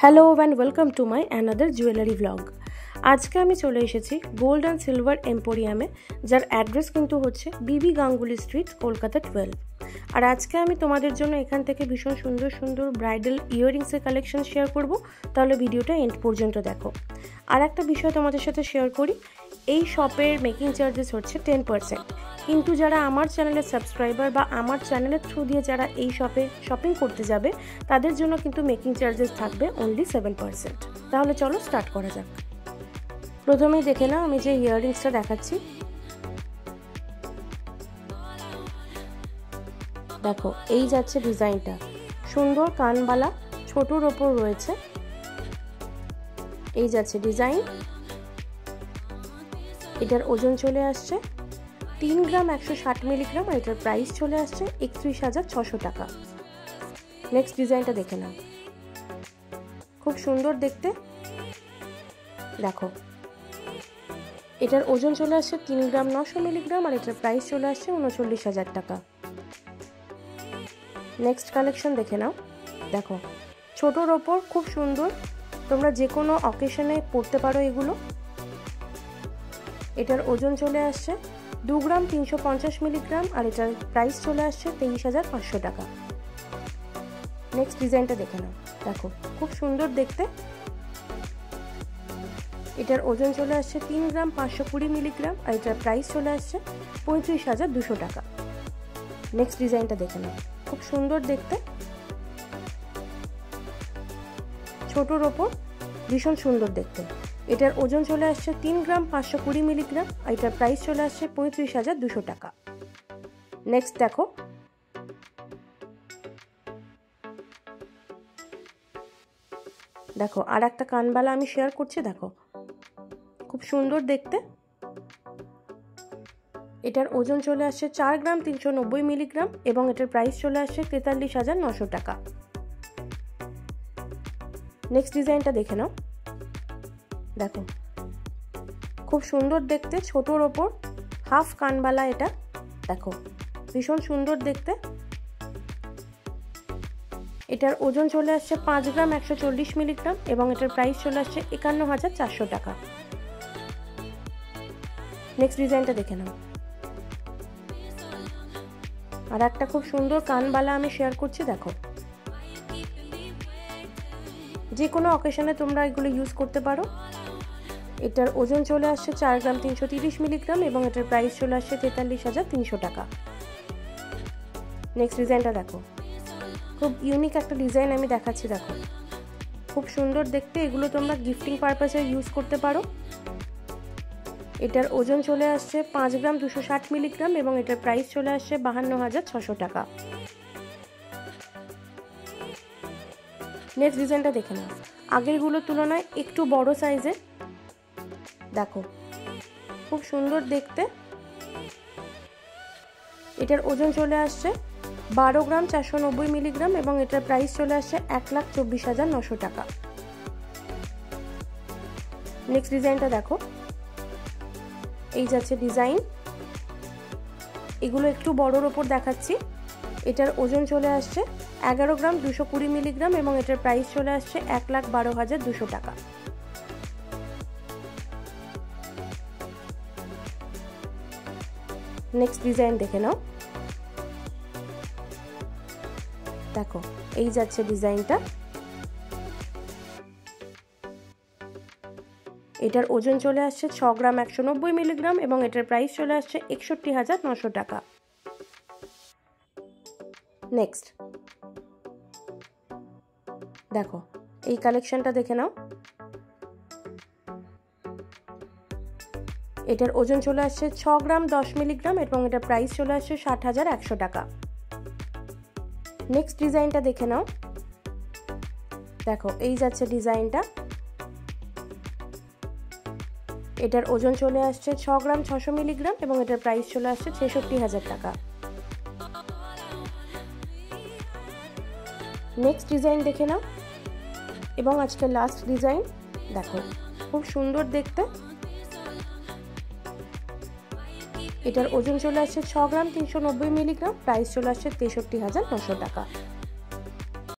Hello and welcome to my another jewellery blog. আজকে আমি চলে এসেছি গোল্ড অ্যান্ড সিলভার এম্পোরিয়ামে, যার অ্যাড্রেস কিন্তু হচ্ছে বিবি গাঙ্গুলি স্ট্রিট, কলকাতা 12। আর আজকে আমি তোমাদের জন্য এখান থেকে ভীষণ সুন্দর সুন্দর ব্রাইডাল ইয়াররিংসের কালেকশন শেয়ার করব, তাহলে ভিডিওটা এন্ড পর্যন্ত দেখো। আর একটা বিষয় তোমাদের সাথে শেয়ার করি, এই শপের মেকিং চার্জেস হচ্ছে 10%, কিন্তু যারা আমার চ্যানেলের সাবস্ক্রাইবার বা আমার চ্যানেলের থ্রু দিয়ে যারা এই শপে শপিং করতে যাবে, তাদের জন্য কিন্তু মেকিং চার্জেস থাকবে অনলি 7%। তাহলে চলো স্টার্ট করা যাক। প্রথমেই দেখে নাও আমি যে ইয়াররিংসটা দেখাচ্ছি, দেখো এই যাচ্ছে ডিজাইনটা, সুন্দর কানবালা ছোটোর ওপর রয়েছে, এই যাচ্ছে ডিজাইন। এটার ওজন চলে আসছে 3 গ্রাম 160 মিলিগ্রাম, আর এটার প্রাইস চলে আসছে 31,600 টাকা। নেক্সট ডিজাইনটা দেখে নাও, খুব সুন্দর দেখতে, দেখো এটার ওজন চলে আসছে 3 গ্রাম 900 মিলিগ্রাম, আর এটার প্রাইস চলে আসছে 39,000 টাকা। নেক্সট কালেকশন দেখে নাও, দেখো ছোটোর ওপর খুব সুন্দর, তোমরা যে কোনো অকেশনে পরতে পারো এগুলো। এটার ওজন চলে আসছে 2 গ্রাম 350 মিলিগ্রাম, আর এটার প্রাইস চলে আসছে 23,500 টাকা। নেক্সট ডিজাইনটা দেখে নাও, দেখো খুব সুন্দর দেখতে, এটার ওজন চলে আসছে 3 গ্রাম 520 মিলিগ্রাম, আর এটার প্রাইস চলে আসছে 35,200 টাকা। নেক্সট ডিজাইনটা দেখে নাও, খুব সুন্দর দেখতে, ছোটোর ওপর ভীষণ সুন্দর দেখতে। এটার ওজন চলে আসছে 3 গ্রাম 520 মিলিগ্রাম, আর এটার প্রাইস চলে আসছে 35,200 টাকা। নেক্সট দেখো, দেখো আর একটা কানবালা আমি শেয়ার করছি, দেখো খুব সুন্দর দেখতে। এটার ওজন চলে আসছে 4 গ্রাম 390 মিলিগ্রাম, এবং এটার প্রাইস চলে আসছে 43,900 টাকা। নেক্সট ডিজাইনটা দেখে নাও, দেখো খুব সুন্দর দেখতে, ছোটোর ওপর হাফ কানবালা, এটা দেখো ভীষণ সুন্দর দেখতে। এটার ওজন চলে আসছে 5 গ্রাম 140 মিলিগ্রাম, এবং এটার প্রাইস চলে আসছে 51,400 টাকা। নেক্সট ডিজাইনটা দেখে নাও, আর একটা খুব সুন্দর কানবালা আমি শেয়ার করছি, দেখো যে কোনো অকেশনে তোমরা এগুলো ইউজ করতে পারো। এটার ওজন চলে আসছে 4 গ্রাম 330 মিলিগ্রাম, এবং এটার প্রাইস চলে আসছে 43,300 টাকা। নেক্সট ডিজাইনটা দেখো, খুব ইউনিক একটা ডিজাইন আমি দেখাচ্ছি, দেখো খুব সুন্দর দেখতে, এগুলো তোমরা গিফটিং পারপাসে ইউজ করতে পারো। এটার ওজন চলে আসছে 5 গ্রাম 260 মিলিগ্রাম, এবং এটার প্রাইস চলে আসছে 52,600 টাকা। নেক্সট ডিজাইনটা দেখে নাও, আগেরগুলোর তুলনায় একটু বড় সাইজের, দেখো খুব সুন্দর দেখতে। এটার ওজন চলে আসছে 12 গ্রাম 490 মিলিগ্রাম, এবং এটার প্রাইস চলে আসছে 1,24,900 টাকা। নেক্সট ডিজাইনটা দেখো, এই যাচ্ছে ডিজাইন, এগুলো একটু বড়োর ওপর দেখাচ্ছি। এটার ওজন চলে আসছে 11 গ্রাম 220 মিলিগ্রাম, এবং এটার প্রাইস চলে আসছে 1,12,200 টাকা। নেক্সট ডিজাইন দেখে নাও, দেখো এই যাচ্ছে ডিজাইনটা। এটার ওজন চলে আসছে 6 গ্রাম 190 মিলিগ্রাম, এবং এটার প্রাইস চলে আসছে 61,900 টাকা। নেক্সট দেখো এই কালেকশনটা দেখে নাও, এটার ওজন চলে আসছে 6 গ্রাম 10 মিলিগ্রাম, এবং এটার প্রাইস চলে আসছে 60,100 টাকা। নেক্সট ডিজাইনটা দেখে নাও, দেখো এই যাচ্ছে ডিজাইনটা। এটার ওজন চলে আসছে 6 গ্রাম 600 মিলিগ্রাম, এবং এটার প্রাইস চলে আসছে 66,000 টাকা। নেক্সট ডিজাইন দেখে নাও, এবং আজকে লাস্ট ডিজাইন, দেখো খুব সুন্দর দেখতে। এটার ওজন চলে আসছে 6 গ্রাম 390 মিলিগ্রাম, প্রাইস চলে আসছে 63,900 টাকা।